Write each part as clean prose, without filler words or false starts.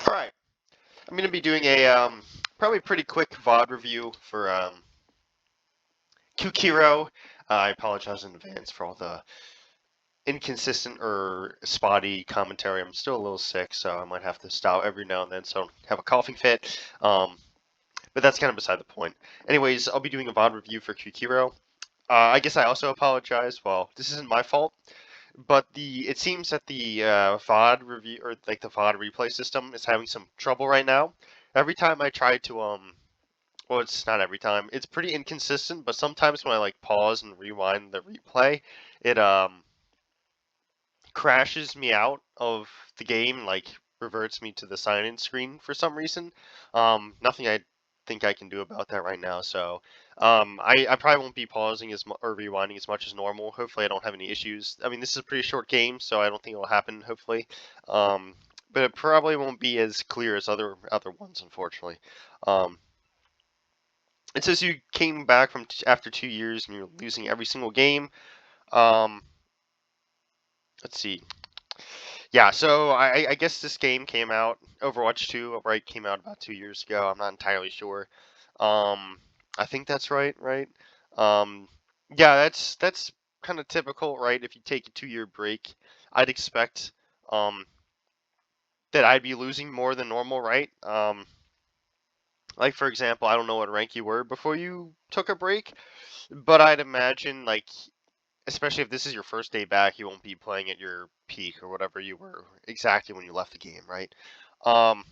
Alright, I'm going to be doing a probably pretty quick VOD review for Kukiro. I apologize in advance for all the inconsistent or spotty commentary. I'm still a little sick, so I might have to stop every now and then, so I don't have a coughing fit. But that's kind of beside the point. Anyways, I'll be doing a VOD review for Kukiro. I guess I also apologize. Well, this isn't my fault, but it seems that the VOD review or like the VOD replay system is having some trouble right now. Every time I try to well, it's not every time. It's pretty inconsistent, but sometimes when I like pause and rewind the replay, it crashes me out of the game, like reverts me to the sign-in screen for some reason. Nothing I think I can do about that right now. So I probably won't be pausing or rewinding as much as normal. Hopefully I don't have any issues. I mean, this is a pretty short game, so I don't think it'll happen. Hopefully, but it probably won't be as clear as other ones, unfortunately. Um, it says you came back from after 2 years and you're losing every single game. Um, let's see. Yeah, so I guess this game came out, Overwatch 2, right, came out about 2 years ago. I'm not entirely sure. I think that's right, right? Um, yeah, that's kind of typical, right? If you take a 2 year break, I'd expect that I'd be losing more than normal, right? Like for example, I don't know what rank you were before you took a break, but I'd imagine like especially if this is your first day back, you won't be playing at your peak or whatever you were exactly when you left the game, right? Um,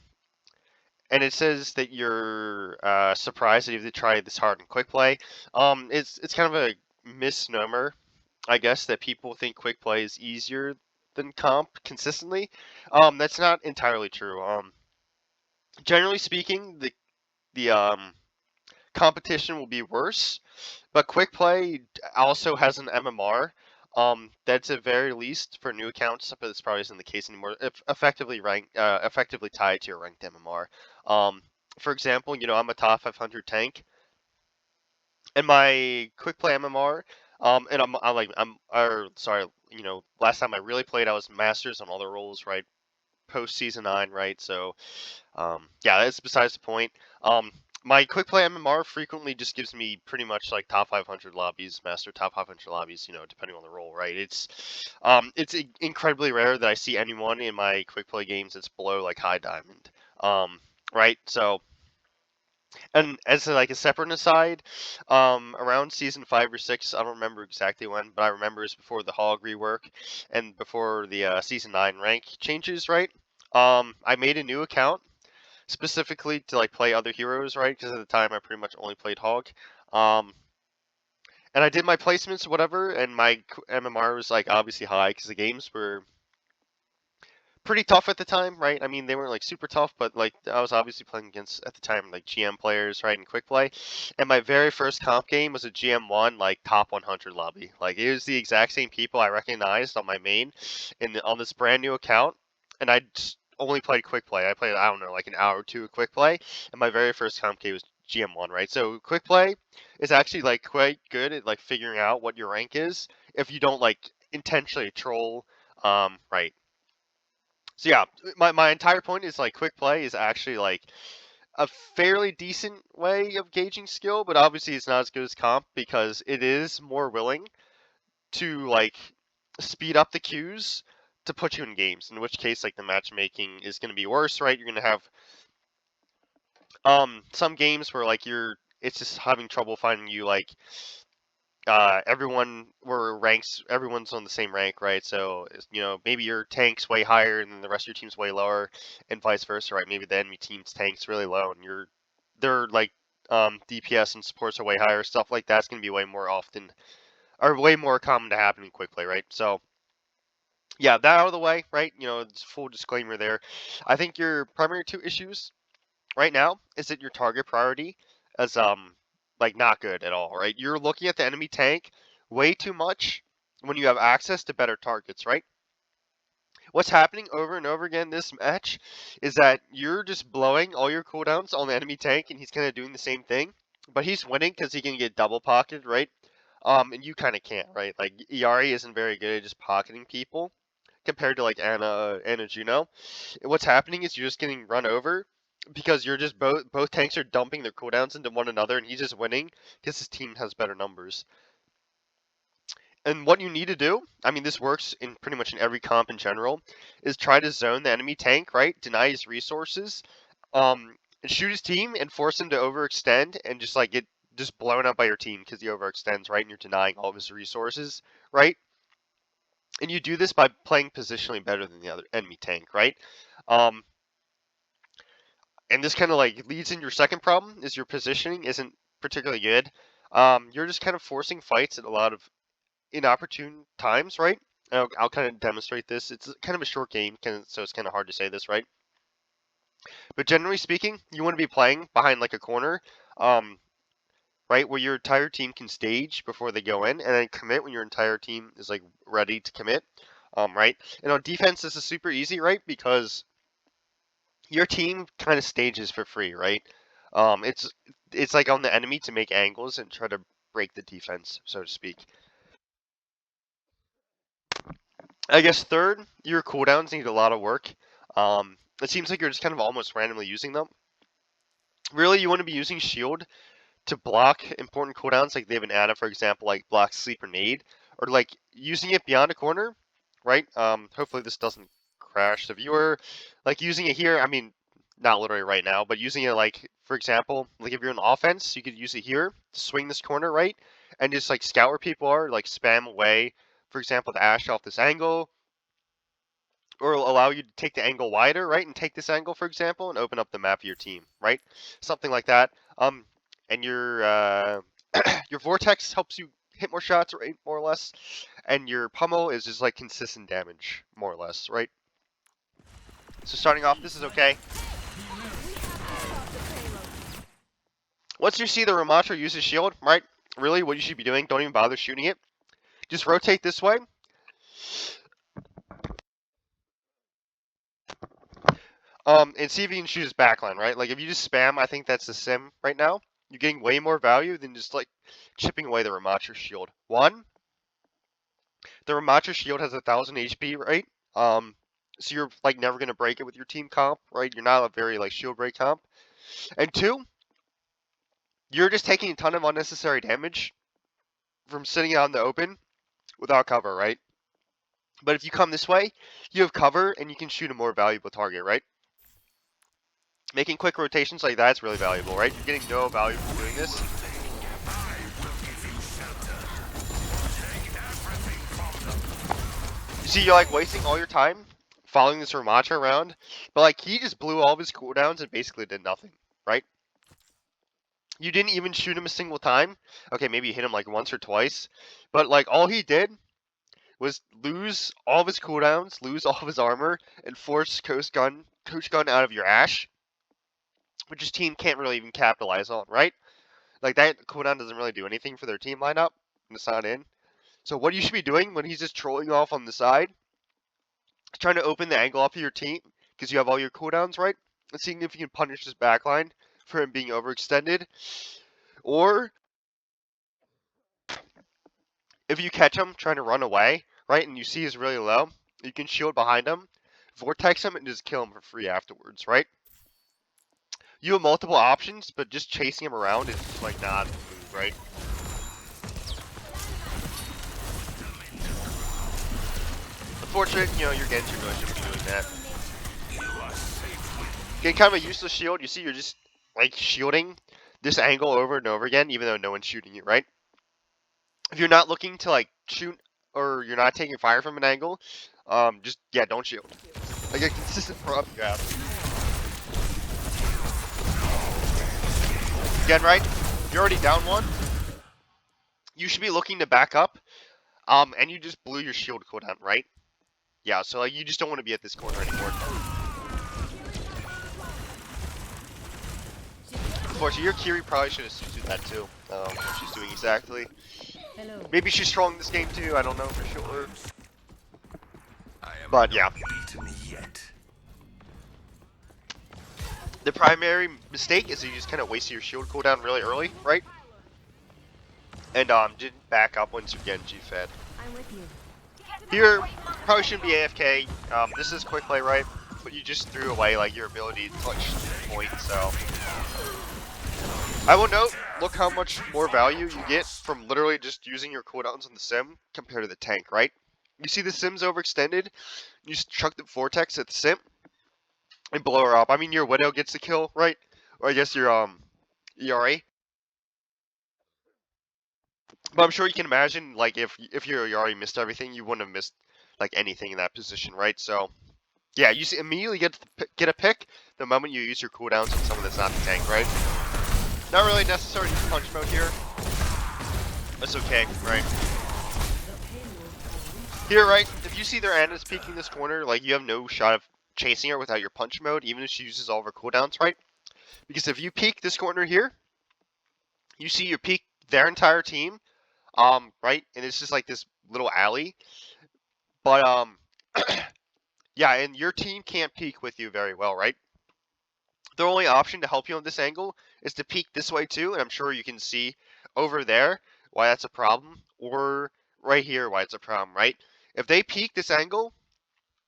and it says that you're surprised that you have to try this hard in quick play. It's kind of a misnomer, I guess, that people think quick play is easier than comp consistently. That's not entirely true. Generally speaking, the competition will be worse. But quick play also has an MMR. That's at very least for new accounts, but this probably isn't the case anymore. Effectively tied to your ranked MMR. For example, I'm a top 500 tank, and my quick play MMR, and or sorry, last time I really played, I was masters on all the roles, right? Post season 9, right? So yeah, that's besides the point. My quick play MMR frequently just gives me pretty much like top 500 lobbies, master top 500 lobbies, depending on the role, right? It's incredibly rare that I see anyone in my quick play games that's below like high diamond. Right? So, and as like a separate aside, around season 5 or 6, I don't remember exactly when, but I remember it's before the hog rework and before the season 9 rank changes, right? I made a new account specifically to like play other heroes, right? Because at the time I pretty much only played Hog. Um, and I did my placements, whatever, and my MMR was like obviously high because the games were pretty tough at the time, right? I mean, they weren't like super tough, but like I was obviously playing against at the time like GM players, right, in quick play. And my very first comp game was a GM1 like top 100 lobby. Like it was the exact same people I recognized on my main on this brand new account, and I just only played quick play. I played I don't know like an hour or two of quick play, and my very first comp game was GM1, right? So quick play is actually like quite good at like figuring out what your rank is if you don't like intentionally troll, right? So yeah, my entire point is like quick play is actually like a fairly decent way of gauging skill, but obviously it's not as good as comp because it is more willing to like speed up the queues to put you in games. In which case, like the matchmaking is going to be worse, right? You're going to have some games where like it's just having trouble finding you like everyone's on the same rank, right? So maybe your tank's way higher and then the rest of your team's way lower, and vice versa, right? Maybe the enemy team's tank's really low and their like DPS and supports are way higher. Stuff like that's gonna be way more often or way more common to happen in quick play, right? So yeah, that out of the way, right? It's full disclaimer there. I think your primary two issues right now is that your target priority is like not good at all, right? You're looking at the enemy tank way too much when you have access to better targets, right? What's happening over and over again this match is that you're just blowing all your cooldowns on the enemy tank and he's kind of doing the same thing, but he's winning because he can get double pocketed, right? And you kind of can't, right? Like Iari isn't very good at just pocketing people. compared to like Anna Juno. And what's happening is you're just getting run over because you're just both tanks are dumping their cooldowns into one another, and he's just winning because his team has better numbers. And what you need to do, I mean, this works in pretty much in every comp in general, is try to zone the enemy tank, right? Deny his resources, and shoot his team and force him to overextend and just like get just blown up by your team because he overextends, right? And you're denying all of his resources, right? And you do this by playing positionally better than the other enemy tank, right? Um, and this kind of like leads in your second problem is your positioning isn't particularly good. You're just kind of forcing fights at a lot of inopportune times, right? I'll kind of demonstrate this. It's kind of a short game, so it's kind of hard to say this, right? But generally speaking, you want to be playing behind like a corner, um, right, where your entire team can stage before they go in, and then commit when your entire team is like ready to commit, right? And on defense, this is super easy, right? Because your team kind of stages for free, right? It's like on the enemy to make angles and try to break the defense, so to speak. I guess third, your cooldowns need a lot of work. It seems like you're just kind of almost randomly using them. Really, you want to be using shield to block important cooldowns, like they have an Ana, for example, like block sleep or nade, or like using it beyond a corner, right? Hopefully this doesn't crash the viewer. Like using it here, I mean, not literally right now, but using it like, for example, like if you're in offense, you could use it here, swing this corner, right? And just like scout where people are, like spam away, for example, the Ashe off this angle, or allow you to take the angle wider, right? And take this angle, for example, and open up the map of your team, right? Something like that. And your your vortex helps you hit more shots, right? More or less. And your pummel is just like consistent damage, more or less, right? So starting off, this is okay. Once you see the Ramatra use his shield, right? Really, what you should be doing, don't even bother shooting it. Just rotate this way. And see if you can shoot his backline, right? Like if you just spam, I think that's the sim right now. You're getting way more value than just like chipping away the Ramatra shield. One, the Ramatra shield has 1,000 HP, right? So you're like never gonna break it with your team comp, right? You're not a very like shield break comp. And two, you're just taking a ton of unnecessary damage from sitting out in the open without cover, right? But if you come this way, you have cover and you can shoot a more valuable target, right? Making quick rotations like that's really valuable, right? You're getting no value from doing this. You see, you're like wasting all your time following this Ramatra around, but like he just blew all of his cooldowns and basically did nothing, right? You didn't even shoot him a single time. Okay, maybe you hit him like once or twice, but like all he did was lose all of his cooldowns, lose all of his armor, and force Coach Gun out of your Ashe, which his team can't really even capitalize on, right? Like that cooldown doesn't really do anything for their team lineup, and it's not in. So what you should be doing when he's just trolling off on the side, trying to open the angle up of your team, because you have all your cooldowns, right? And seeing if you can punish his backline for him being overextended. Or if you catch him trying to run away, right, and you see he's really low, you can shield behind him, vortex him, and just kill him for free afterwards, right? You have multiple options, but just chasing him around is just like not the move, right? Unfortunate, you know, you're getting too much if you're doing that. Getting kind of a useless shield. You see, you're just like shielding this angle over and over again, even though no one's shooting you, right? If you're not looking to like shoot or you're not taking fire from an angle, just yeah, don't shield. Like a consistent prop you have. Again, right? You're already down one. You should be looking to back up. And you just blew your shield cooldown, right? Yeah, so like you just don't want to be at this corner anymore. Unfortunately, your Kiri probably should have suited that too. What she's doing exactly. Maybe she's strong this game too. I don't know for sure. But yeah. The primary mistake is you just kind of wasted your shield cooldown really early, right? And didn't back up once your Genji fed. I'm with you. Here, probably shouldn't be AFK. This is quick play, right? But you just threw away like your ability to touch the point, so. I will note, look how much more value you get from literally just using your cooldowns on the sim compared to the tank, right? You see the sim's overextended, you just chuck the vortex at the sim and blow her up. I mean, your widow gets the kill, right? Or I guess your ERA. But I'm sure you can imagine, like, if your ERA missed everything, you wouldn't have missed like anything in that position, right? So yeah, you see, immediately get a pick the moment you use your cooldowns on someone that's not the tank, right? Not really necessary to use punch mode here. That's okay, right? Here, right, if you see their Anna's peeking this corner, like, you have no shot of chasing her without your punch mode, even if she uses all of her cooldowns, right? Because if you peek this corner here, you see you peek their entire team, right? And it's just like this little alley. But, yeah, and your team can't peek with you very well, right? The only option to help you on this angle is to peek this way too, and I'm sure you can see over there why that's a problem, or right here why it's a problem, right? If they peek this angle,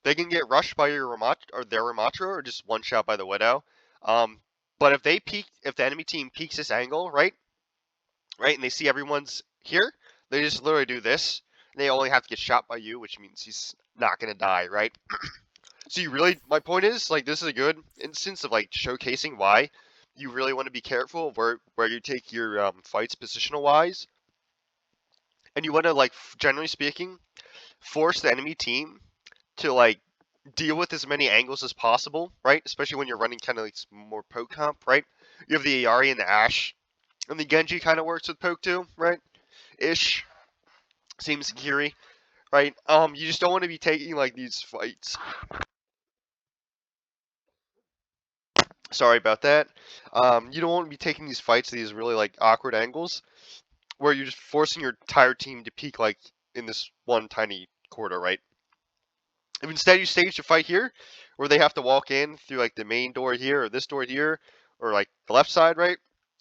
they can get rushed by your Ramat or their Ramatra, or just one shot by the Widow. But if the enemy team peeks this angle, right, and they see everyone's here, they just literally do this. And they only have to get shot by you, which means he's not gonna die, right? So you really, my point is, like, this is a good instance of like showcasing why you really want to be careful of where you take your fights positional wise, and you want to, like, generally speaking, force the enemy team to like deal with as many angles as possible, right? Especially when you're running kind of like more poke comp, right? You have the Ayari and the Ashe, and the Genji kind of works with poke too, right? Ish, seems Kiri, right? You just don't want to be taking like these fights. Sorry about that. You don't want to be taking these fights at these really like awkward angles where you're just forcing your entire team to peak like in this one tiny corridor, right? If instead you stage the fight here, where they have to walk in through like the main door here or this door here, or like the left side, right?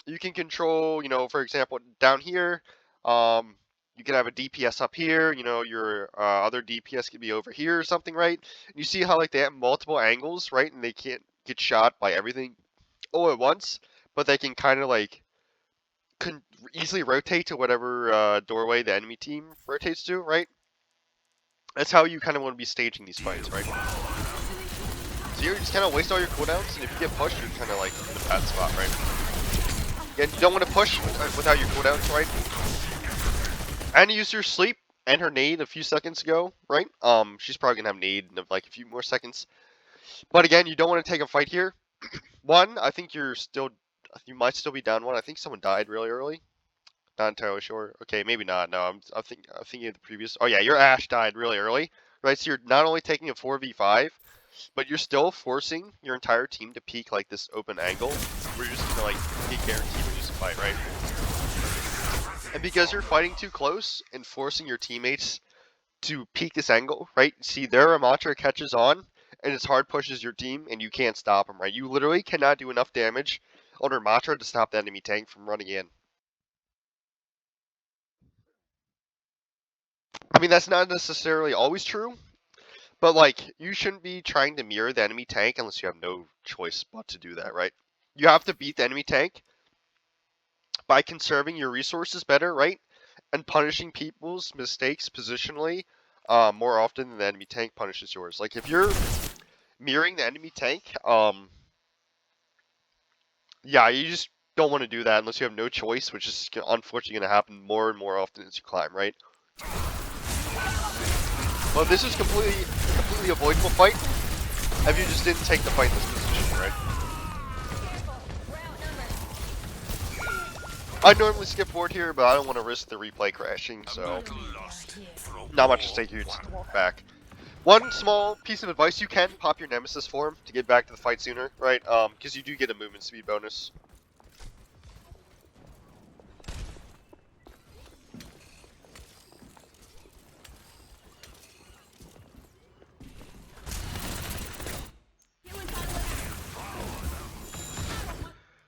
You can control, for example, down here. You can have a DPS up here. Your other DPS could be over here or something, right? And you see how like they have multiple angles, right? And they can't get shot by everything all at once, but they can kind of like easily rotate to whatever doorway the enemy team rotates to, right? That's how you kind of want to be staging these fights, right? So you just kind of waste all your cooldowns, and if you get pushed, you're kind of like in a bad spot, right? And you don't want to push without your cooldowns, right? And you used your sleep and her nade a few seconds ago, right? She's probably gonna have nade in like a few more seconds. But again, you don't want to take a fight here. One, I think you might still be down one. I think someone died really early. Not entirely sure. Okay, maybe not. No, I'm thinking of the previous. Oh yeah, your Ashe died really early, right? So you're not only taking a 4v5, but you're still forcing your entire team to peek like this open angle, where you're just gonna like get guaranteed to lose a fight, right? And because you're fighting too close and forcing your teammates to peek this angle, right? See, their Ramatra catches on, and its hard pushes your team, and you can't stop them, right? You literally cannot do enough damage on Ramatra to stop the enemy tank from running in. I mean, that's not necessarily always true, but like, you shouldn't be trying to mirror the enemy tank unless you have no choice but to do that, right? You have to beat the enemy tank by conserving your resources better, right? And punishing people's mistakes positionally more often than the enemy tank punishes yours. Like, if you're mirroring the enemy tank, yeah, you just don't want to do that unless you have no choice, which is unfortunately going to happen more and more often as you climb, right? Well, this is completely avoidable fight if you just didn't take the fight in this position, right? I normally skip forward here, but I don't want to risk the replay crashing, so not much to take here, just to walk back. One small piece of advice: you can pop your Nemesis form to get back to the fight sooner, right? Because you do get a movement speed bonus.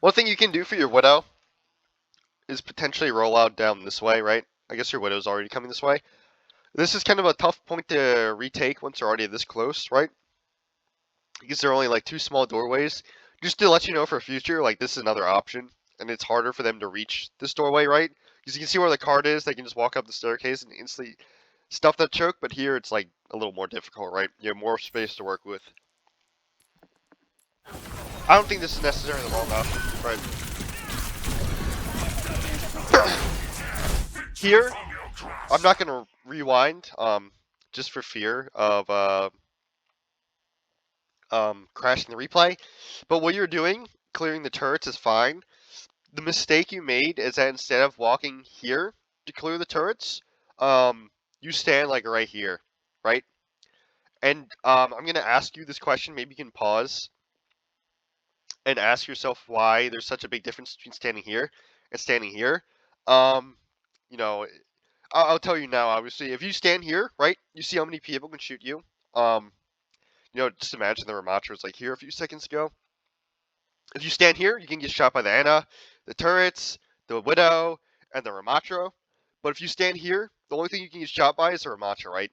One thing you can do for your Widow is potentially roll out down this way, right? I guess your Widow's already coming this way. This is kind of a tough point to retake once they're already this close, right? Because they're only like 2 small doorways. Just to let you know for future, like this is another option, and it's harder for them to reach this doorway, right? Because you can see where the card is, they can just walk up the staircase and instantly stuff that choke, but here it's like a little more difficult, right? You have more space to work with. I don't think this is necessarily the wrong option, right? Here, I'm not going to rewind, just for fear of crashing the replay. But what you're doing, clearing the turrets, is fine. The mistake you made is that instead of walking here to clear the turrets, you stand like right here, right? And I'm going to ask you this question. Maybe you can pause and ask yourself why there's such a big difference between standing here and standing here. Um, you know, I'll tell you now. Obviously, if you stand here, right, you see how many people can shoot you. Just imagine the Ramatra was like here a few seconds ago. If you stand here, you can get shot by the Ana, the turrets, the Widow, and the Ramatra. But if you stand here, the only thing you can get shot by is the Ramatra, right?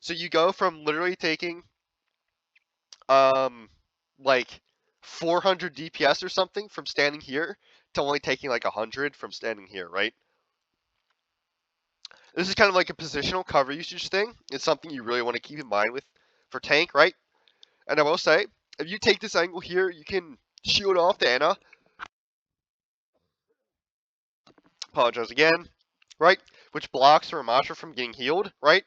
So you go from literally taking like 400 DPS or something from standing here to only taking like 100 from standing here, right? This is kind of like a positional cover usage thing. It's something you really want to keep in mind with for tank, right? And I will say, if you take this angle here, you can shield off the Ana. Apologize again, right? Which blocks the Ramatra from getting healed, right?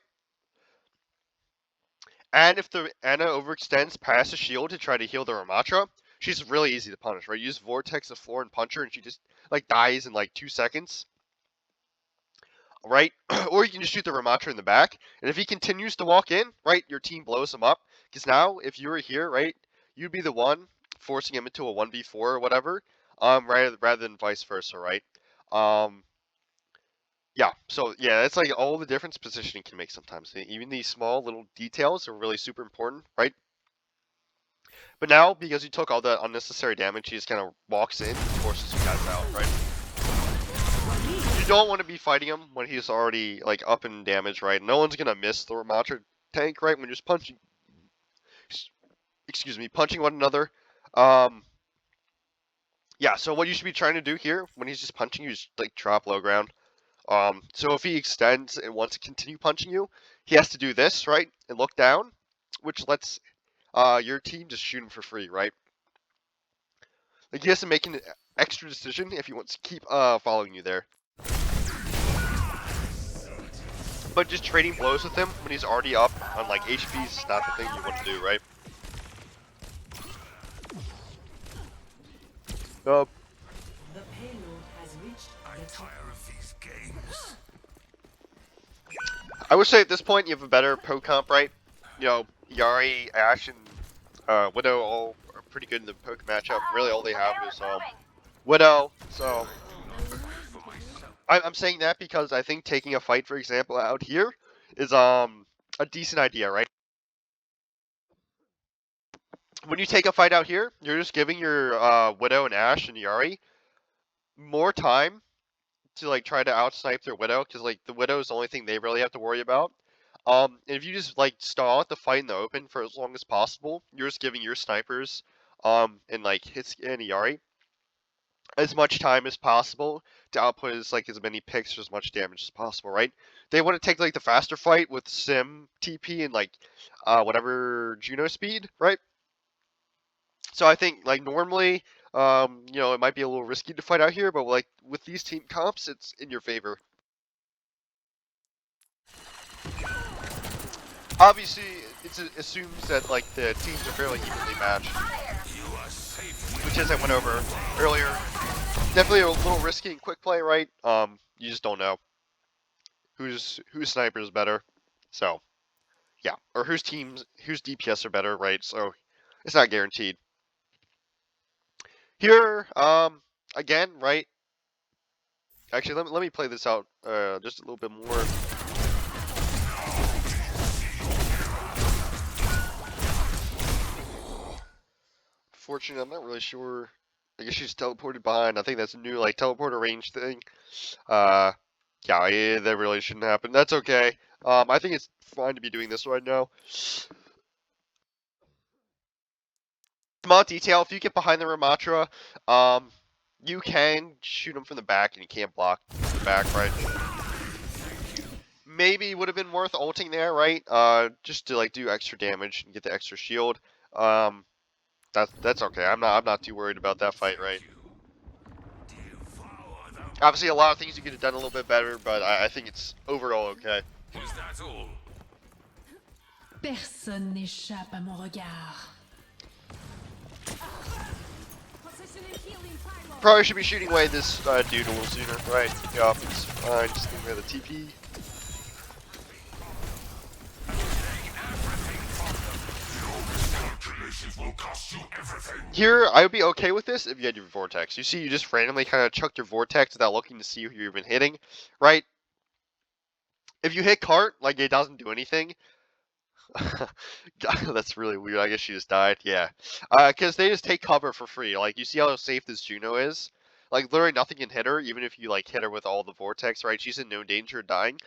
And if the Ana overextends past the shield to try to heal the Ramatra, she's really easy to punish, right? You use Vortex of 4 and punch her, and she just like dies in like 2 seconds, right? Or you can just shoot the Ramatra in the back, and if he continues to walk in, right, your team blows him up. Because now, if you were here, right, you'd be the one forcing him into a 1v4 or whatever, rather than vice versa, right? Yeah, so yeah, it's like all the difference positioning can make sometimes. Even these small little details are really super important, right? But now, because he took all the unnecessary damage, he just kind of walks in and forces you guys out, right? You don't want to be fighting him when he's already like up in damage, right? No one's gonna miss the Ramatra tank, right? When you're just punching, punching one another. Yeah. So what you should be trying to do here when he's just punching you is like drop low ground. So if he extends and wants to continue punching you, he has to do this, right? And look down, which lets your team just shoot him for free, right? Like he has to make an extra decision if he wants to keep following you there. But just trading blows with him when he's already up on like HP is not the thing you want to do, right? The payload has reached the top. These games. I would say at this point you have a better pro comp, right? You know, Yari, Ashe, and Widow all are pretty good in the poke matchup. Really, all they have is Widow. So I'm saying that because I think taking a fight, for example, out here is a decent idea, right? When you take a fight out here, you're just giving your Widow and Ashe and Yari more time to like try to outsnipe their Widow, because like the Widow is the only thing they really have to worry about. And if you just like stall out the fight in the open for as long as possible, you're just giving your snipers and like Hitsuki and Yari as much time as possible to output as many picks or as much damage as possible, right? They want to take like the faster fight with Sim TP and like whatever Juno speed, right? So I think like normally it might be a little risky to fight out here, but like with these team comps, it's in your favor. Obviously, it assumes that like the teams are fairly evenly matched, which as I went over earlier, definitely a little risky and quick play, right? You just don't know whose sniper is better, so yeah, or whose DPS are better, right? So it's not guaranteed. Here, again, right? Actually, let me play this out just a little bit more. Fortunately, I'm not really sure. I guess she's teleported behind. I think that's a new like teleporter range thing. Yeah, that really shouldn't happen. That's okay. I think it's fine to be doing this right now. Small detail, if you get behind the Ramatra, you can shoot him from the back and you can't block the back, right? Maybe would have been worth ulting there, right? Just to like do extra damage and get the extra shield. Um, that's okay. I'm not too worried about that fight, right? Obviously, a lot of things you could have done a little bit better, but I think it's overall okay. Is that all? Personne n'échappe à mon regard. Probably should be shooting away this dude a little sooner, right? Yeah, it's fine. Just give me the TP. Here, I would be okay with this if you had your vortex. You see, you just randomly kind of chucked your vortex without looking to see who you've been hitting, right? If you hit cart, like it doesn't do anything. God, that's really weird. I guess she just died. Yeah, because they just take cover for free. Like you see how safe this Juno is. Like literally nothing can hit her, even if you like hit her with all the vortex, right? She's in no danger of dying.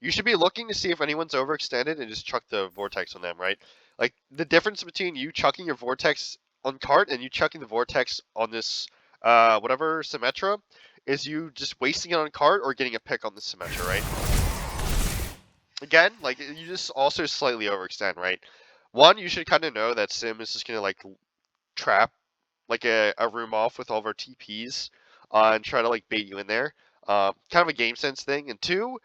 You should be looking to see if anyone's overextended and just chuck the vortex on them, right? Like the difference between you chucking your vortex on cart and you chucking the vortex on this whatever Symmetra is you just wasting it on cart or getting a pick on the Symmetra, right? Again, like you just also slightly overextend, right? One, you should kind of know that Sim is just gonna like trap like a room off with all of our TPs and try to like bait you in there. Kind of a game sense thing. And two,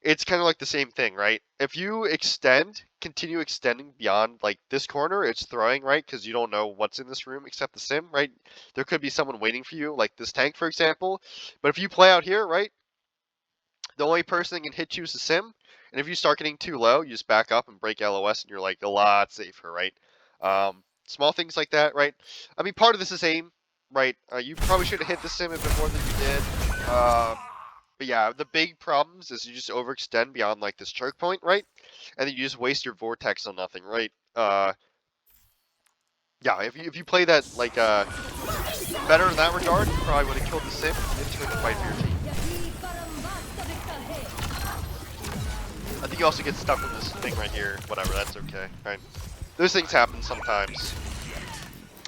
it's kind of like the same thing, right? If you extend, continue extending beyond like this corner, it's throwing, right? Because you don't know what's in this room except the Sim, right? There could be someone waiting for you, like this tank, for example. But if you play out here, right? The only person that can hit you is the Sim. And if you start getting too low, you just back up and break LOS and you're like a lot safer, right? Small things like that, right? I mean, part of this is aim, right? You probably should have hit the Sim a bit more than you did. But yeah, the big problems is you just overextend beyond like this choke point, right? And then you just waste your vortex on nothing, right? Yeah, if you play that like better in that regard, you probably would have killed the Sim and turned the fight for your team. I think you also get stuck with this thing right here. Whatever, that's okay. Right? Those things happen sometimes.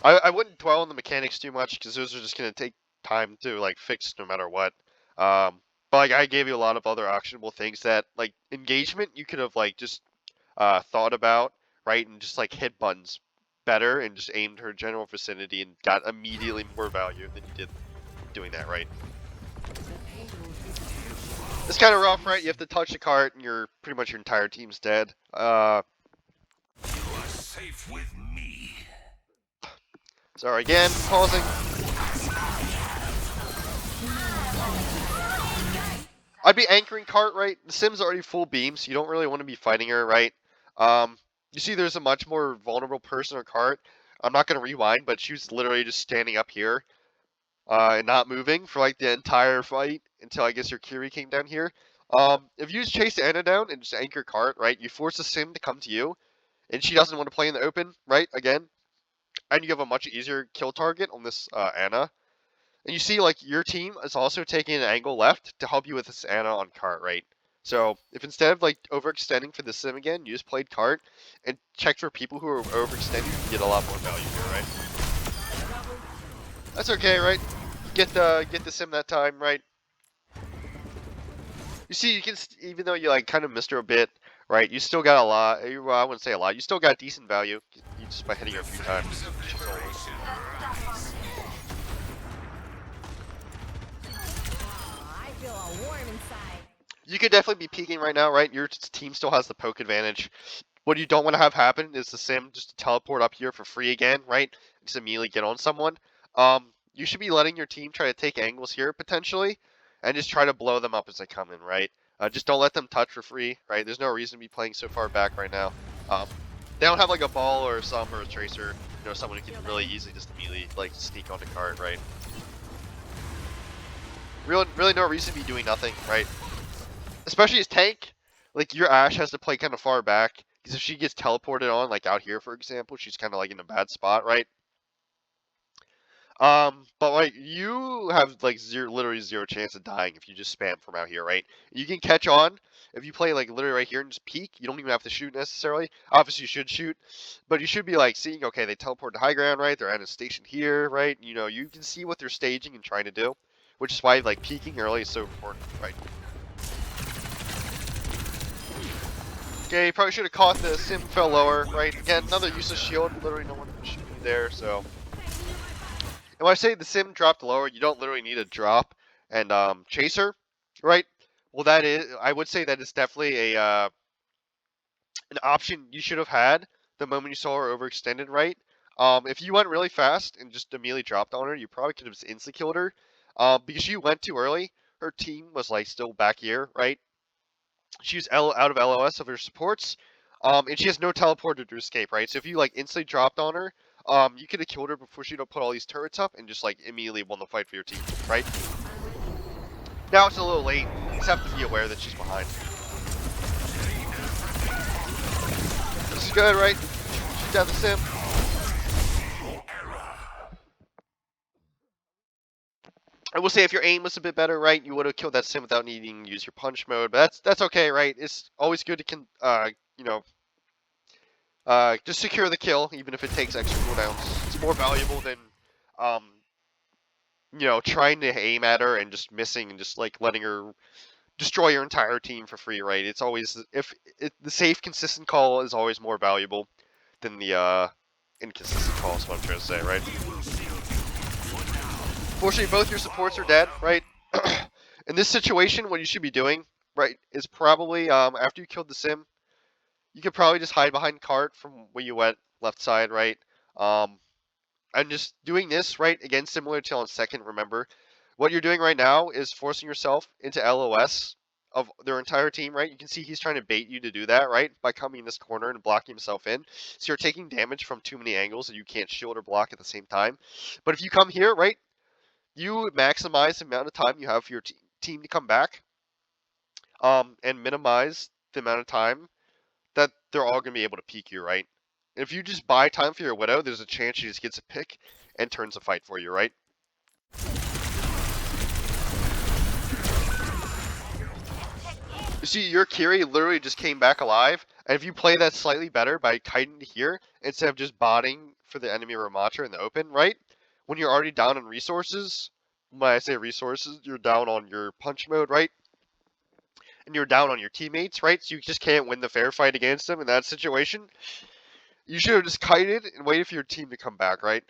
I wouldn't dwell on the mechanics too much because those are just gonna take time to like fix no matter what. But like I gave you a lot of other actionable things that like engagement you could have like just thought about, right, and just like hit buttons better and just aimed her general vicinity and got immediately more value than you did doing that, right? It's kind of rough, right? You have to touch the cart and you're pretty much your entire team's dead. You are safe with me. Sorry again, pausing. I'd be anchoring cart, right? The Sim's already full beam, so you don't really want to be fighting her, right? You see there's a much more vulnerable person or cart. I'm not going to rewind, but she was literally just standing up here and not moving for like the entire fight until I guess your Kiri came down here. If you just chase Anna down and just anchor cart, right, you force the Sim to come to you, and she doesn't want to play in the open, right, again, and you have a much easier kill target on this Anna. And you see, like, your team is also taking an angle left to help you with this Anna on cart, right? So, if instead of, like, overextending for the Sim again, you just played cart and checked for people who are overextending, you get a lot more value here, right? That's okay, right? Get the Sim that time, right? You see, you can, even though you, like, kind of missed her a bit, right, you still got a lot, well, I wouldn't say a lot, you still got decent value, you just by hitting her a few times. You could definitely be peeking right now, right? Your team still has the poke advantage. What you don't want to have happen is the Sim just teleport up here for free again, right? Just immediately get on someone. You should be letting your team try to take angles here potentially, and just try to blow them up as they come in, right? Just don't let them touch for free, right? There's no reason to be playing so far back right now. They don't have like a ball or some or a tracer, you know, someone who can really easily just immediately like sneak onto cart, right? Really no reason to be doing nothing, right? Especially as tank, like your Ashe has to play kind of far back because if she gets teleported on, like out here for example, she's kind of like in a bad spot, right? But like you have like literally zero chance of dying if you just spam from out here, right? You can catch on if you play like literally right here and just peek. You don't even have to shoot necessarily. Obviously, you should shoot, but you should be like seeing, okay, they teleport to high ground, right? They're at a station here, right? You know, you can see what they're staging and trying to do, which is why like peeking early is so important, right? Okay, you probably should have caught the sim fell lower, right? Again, another useless shield. Literally, no one was shooting you there, so. And when I say the sim dropped lower, you don't literally need a drop and chaser, right? Well, that is, I would say that is definitely a an option you should have had the moment you saw her overextended, right? If you went really fast and just immediately dropped on her, you probably could have just insta-killed her. Because you went too early, her team was like still back here, right? She was out of LOS of her supports, and she has no teleporter to escape, right? So if you like instantly dropped on her, you could have killed her before she'd have put all these turrets up and just like immediately won the fight for your team, right? Now it's a little late. You just have to be aware that she's behind. This is good, right? Shoot down the sim. I will say if your aim was a bit better, right, you would have killed that sim without needing to use your punch mode. But that's okay, right? It's always good to you know, just secure the kill, even if it takes extra cooldowns. It's more valuable than um, you know, trying to aim at her and just missing and just like letting her destroy your entire team for free, right? It's always the safe, consistent call is always more valuable than the inconsistent call. Is what I'm trying to say, right? Fortunately, both your supports are dead, right? In this situation, what you should be doing, right, is probably after you killed the sim, you could probably just hide behind cart from where you went, left side, right? Um, and just doing this, right, again, similar to on second, remember, what you're doing right now is forcing yourself into LOS of their entire team, right? You can see he's trying to bait you to do that, right, by coming in this corner and blocking himself in. So you're taking damage from too many angles that you can't shield or block at the same time. But if you come here, right, you maximize the amount of time you have for your team to come back, and minimize the amount of time that they're all going to be able to peek you, right? If you just buy time for your Widow, there's a chance she just gets a pick and turns the fight for you, right? You see, your Kiri literally just came back alive, and if you play that slightly better by kiting to here, instead of just botting for the enemy Ramatra in the open, right? When you're already down on resources, when I say resources, you're down on your punch mode, right? And you're down on your teammates, right? So you just can't win the fair fight against them in that situation. You should have just kited and waited for your team to come back, right?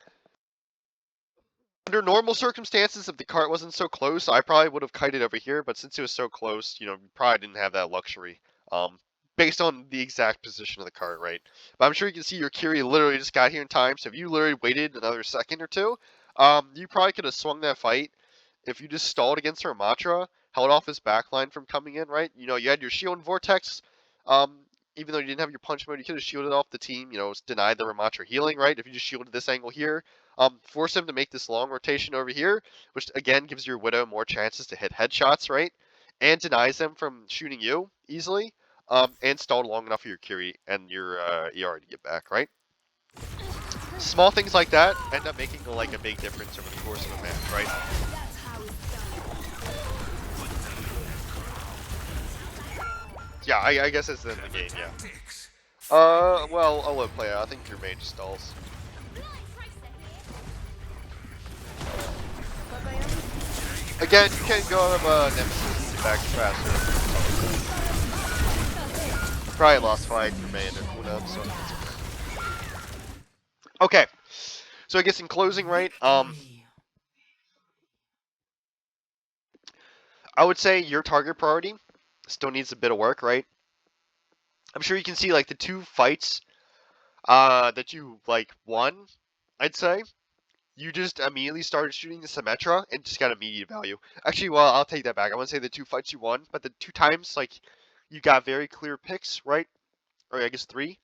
Under normal circumstances, if the cart wasn't so close, I probably would have kited over here, but since it was so close, you know, you probably didn't have that luxury. Based on the exact position of the cart, right? But I'm sure you can see your Kiri literally just got here in time, so if you literally waited another second or two, you probably could have swung that fight if you just stalled against her Matra, held off his backline from coming in, right? You know, you had your shield and vortex. Even though you didn't have your punch mode, you could have shielded off the team, you know, denied the Ramatra healing, right? If you just shielded this angle here, force him to make this long rotation over here, which again gives your Widow more chances to hit headshots, right? And denies them from shooting you easily, and stalled long enough for your Curie and your ER to get back, right? Small things like that end up making like a big difference over the course of a match, right? Yeah, I guess it's the end of the game, yeah. Well, I'll let it play out. I think your main just stalls. Again, you can go out of Nemesis and get back faster. Probably lost fight for main or Cooldowns, so it's okay. Okay, so I guess in closing, right, I would say your target priority still needs a bit of work, right? I'm sure you can see like the two fights that you like won, I'd say. You just immediately started shooting the Symmetra and just got immediate value. Actually, well, I'll take that back. I wouldn't say the two fights you won, but the two times like you got very clear picks, right? Or I guess three.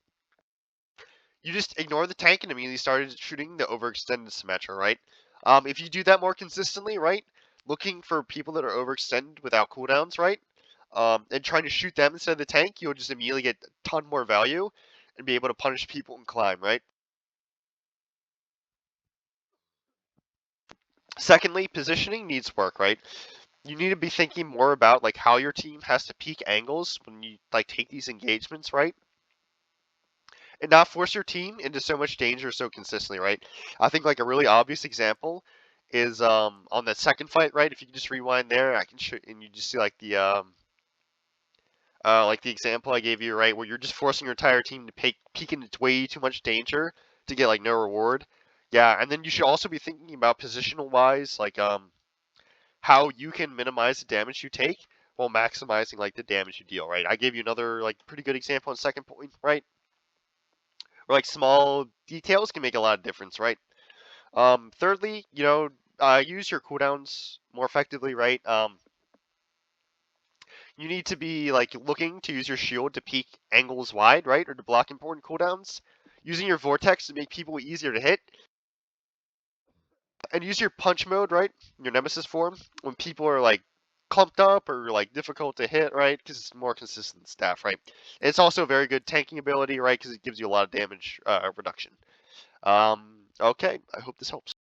You just ignore the tank and immediately started shooting the overextended Symmetra, right? If you do that more consistently, right? Looking for people that are overextended without cooldowns, right? And trying to shoot them instead of the tank, you'll just immediately get a ton more value and be able to punish people and climb, right? Secondly, positioning needs work, right? You need to be thinking more about like how your team has to peak angles when you like take these engagements, right? And not force your team into so much danger so consistently, right? I think like a really obvious example is on that second fight, right? If you can just rewind there, I can show and you just see like the example I gave you, right, where you're just forcing your entire team to peek into way too much danger to get like no reward. Yeah, and then you should also be thinking about positional wise, like how you can minimize the damage you take while maximizing like the damage you deal, right? I gave you another like pretty good example on second point, right? Or like small details can make a lot of difference, right? Thirdly, use your cooldowns more effectively, right? You need to be like looking to use your shield to peek angles wide, right, or to block important cooldowns. Using your vortex to make people easier to hit, and use your punch mode, right, your nemesis form when people are like clumped up or like difficult to hit, right, because it's more consistent staff, right. And it's also a very good tanking ability, right, because it gives you a lot of damage reduction. Okay, I hope this helps.